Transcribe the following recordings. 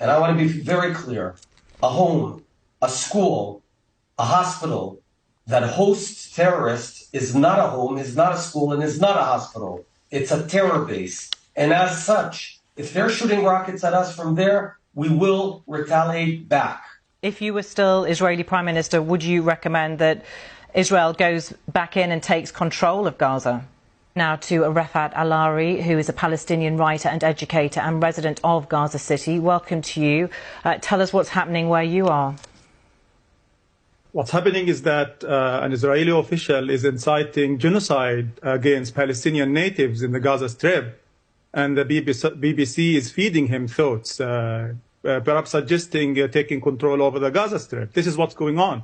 and I want to be very clear, a home, a school, a hospital that hosts terrorists is not a home, is not a school, and is not a hospital. It's a terror base. And as such, if they're shooting rockets at us from there, we will retaliate back. If you were still Israeli Prime Minister, would you recommend that Israel goes back in and takes control of Gaza? Now to Rafat Alari, who is a Palestinian writer and educator and resident of Gaza City. Welcome to you. Tell us what's happening where you are. What's happening is that an Israeli official is inciting genocide against Palestinian natives in the Gaza Strip, and the BBC is feeding him thoughts, perhaps suggesting taking control over the Gaza Strip. This is what's going on.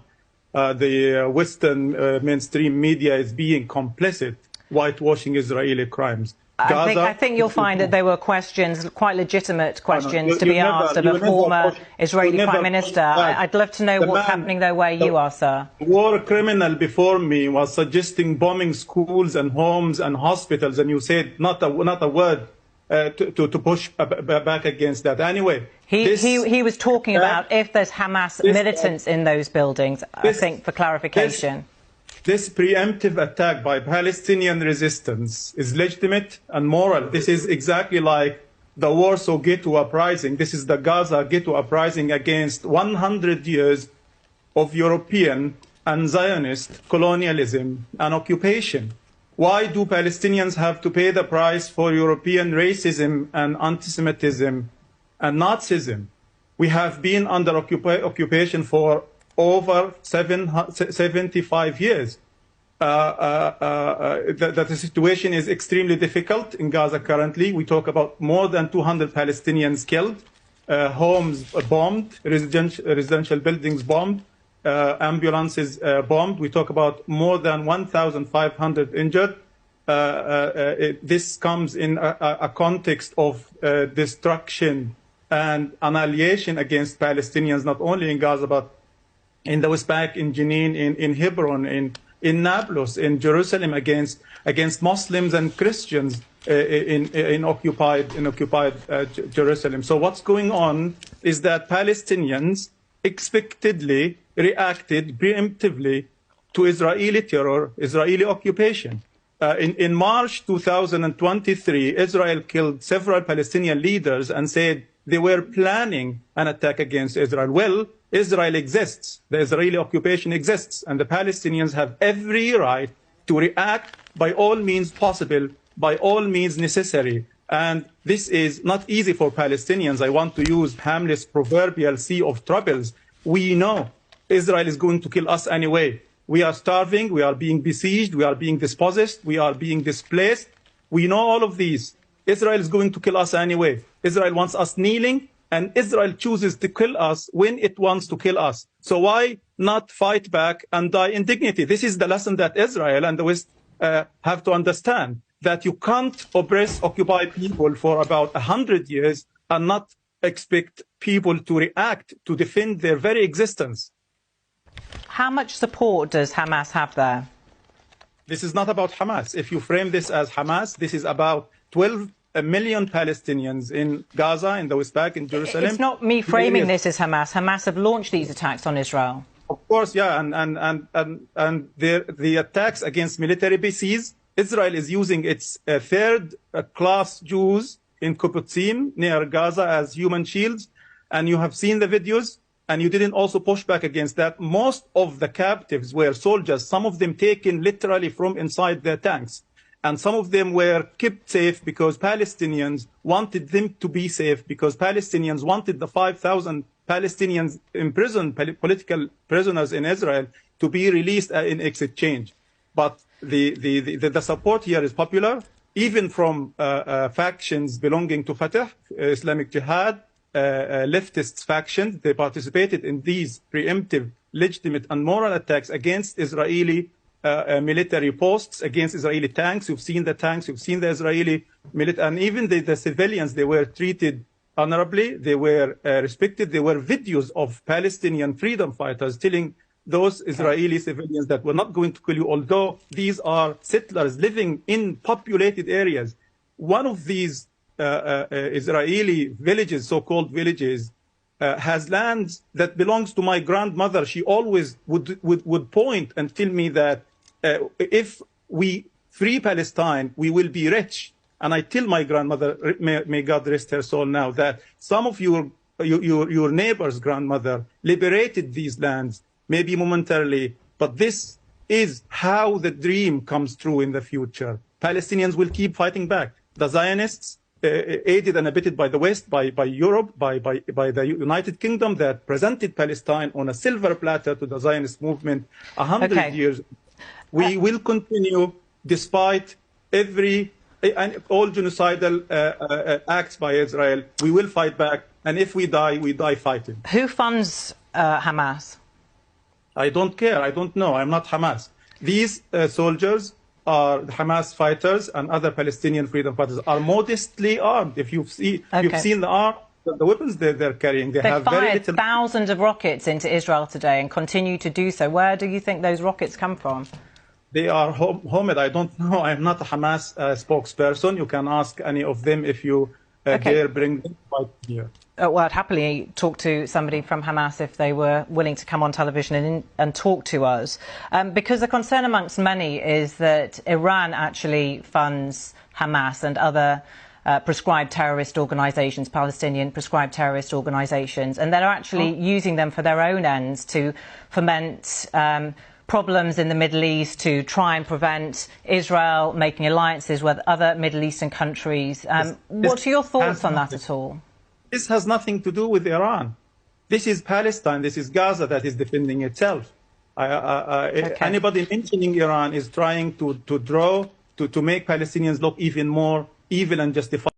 The Western mainstream media is being complicit, whitewashing Israeli crimes. I think you'll find that there were questions, quite legitimate questions, to be asked of a former Israeli Prime Minister. I'd love to know what's happening there where you are, sir. The war criminal before me was suggesting bombing schools and homes and hospitals, and you said not a word to push back against that. Anyway, he was talking about if there's Hamas militants in those buildings, I think, for clarification. This preemptive attack by Palestinian resistance is legitimate and moral. This is exactly like the Warsaw Ghetto Uprising. This is the Gaza Ghetto Uprising against 100 years of European and Zionist colonialism and occupation. Why do Palestinians have to pay the price for European racism and anti-Semitism and Nazism? We have been under occupation for over 75 years. The situation is extremely difficult in Gaza currently. We talk about more than 200 Palestinians killed, homes bombed, residential buildings bombed, ambulances bombed. We talk about more than 1,500 injured. This comes in a context of destruction and annihilation against Palestinians, not only in Gaza, but in the West Bank, in Jenin, in Hebron, in Nablus, in Jerusalem, against Muslims and Christians in occupied Jerusalem. So what's going on is that Palestinians expectedly reacted preemptively to Israeli terror, Israeli occupation. In March 2023, Israel killed several Palestinian leaders and said they were planning an attack against Israel. Well, Israel exists, the Israeli occupation exists, and the Palestinians have every right to react by all means possible, by all means necessary. And this is not easy for Palestinians. I want to use Hamlet's proverbial sea of troubles. We know Israel is going to kill us anyway. We are starving, we are being besieged, we are being dispossessed, we are being displaced. We know all of these. Israel is going to kill us anyway. Israel wants us kneeling, and Israel chooses to kill us when it wants to kill us. So why not fight back and die in dignity? This is the lesson that Israel and the West have to understand, that you can't oppress, occupy people for about 100 years and not expect people to react, to defend their very existence. How much support does Hamas have there? This is not about Hamas. If you frame this as Hamas, this is about 12 million Palestinians in Gaza, in the West Bank, in Jerusalem. It's not me framing this as Hamas. Hamas have launched these attacks on Israel. Of course, yeah, and the attacks against military bases. Israel is using its third-class Jews in Kibbutzim near Gaza as human shields, and you have seen the videos, and you didn't also push back against that. Most of the captives were soldiers, some of them taken literally from inside their tanks. And some of them were kept safe because Palestinians wanted them to be safe, because Palestinians wanted the 5,000 Palestinians imprisoned, political prisoners in Israel, to be released in exchange. But the support here is popular, even from factions belonging to Fatah, Islamic Jihad, leftist factions. They participated in these preemptive, legitimate and moral attacks against Israeli military posts, against Israeli tanks. You've seen the tanks, you've seen the Israeli military, and even the civilians, they were treated honorably, they were respected. There were videos of Palestinian freedom fighters telling those Israeli civilians that we're not going to kill you, although these are settlers living in populated areas. One of these Israeli villages, so-called villages, has lands that belongs to my grandmother. She always would point and tell me that if we free Palestine, we will be rich. And I tell my grandmother, may God rest her soul now, that some of your neighbor's grandmother liberated these lands, maybe momentarily, but this is how the dream comes true in the future. Palestinians will keep fighting back. The Zionists, aided and abetted by the West, by Europe, by the United Kingdom, that presented Palestine on a silver platter to the Zionist movement 100 years. We will continue despite all genocidal acts by Israel. We will fight back, and if we die fighting. Who funds Hamas? I don't care. I don't know. I'm not Hamas. These soldiers are the Hamas fighters, and other Palestinian freedom fighters are modestly armed. If you've seen the weapons they're carrying, they have very fired little. Thousands of rockets into Israel today and continue to do so. Where do you think those rockets come from? They are homemade. I don't know. I'm not a Hamas spokesperson. You can ask any of them if you dare bring them right here. Well, I'd happily talk to somebody from Hamas if they were willing to come on television and talk to us. Because the concern amongst many is that Iran actually funds Hamas and other prescribed terrorist organisations, Palestinian prescribed terrorist organisations, and they're actually using them for their own ends to foment problems in the Middle East, to try and prevent Israel making alliances with other Middle Eastern countries. What are your thoughts on that at all? This has nothing to do with Iran. This is Palestine. This is Gaza that is defending itself. Anybody mentioning Iran is trying to make Palestinians look even more evil and justified.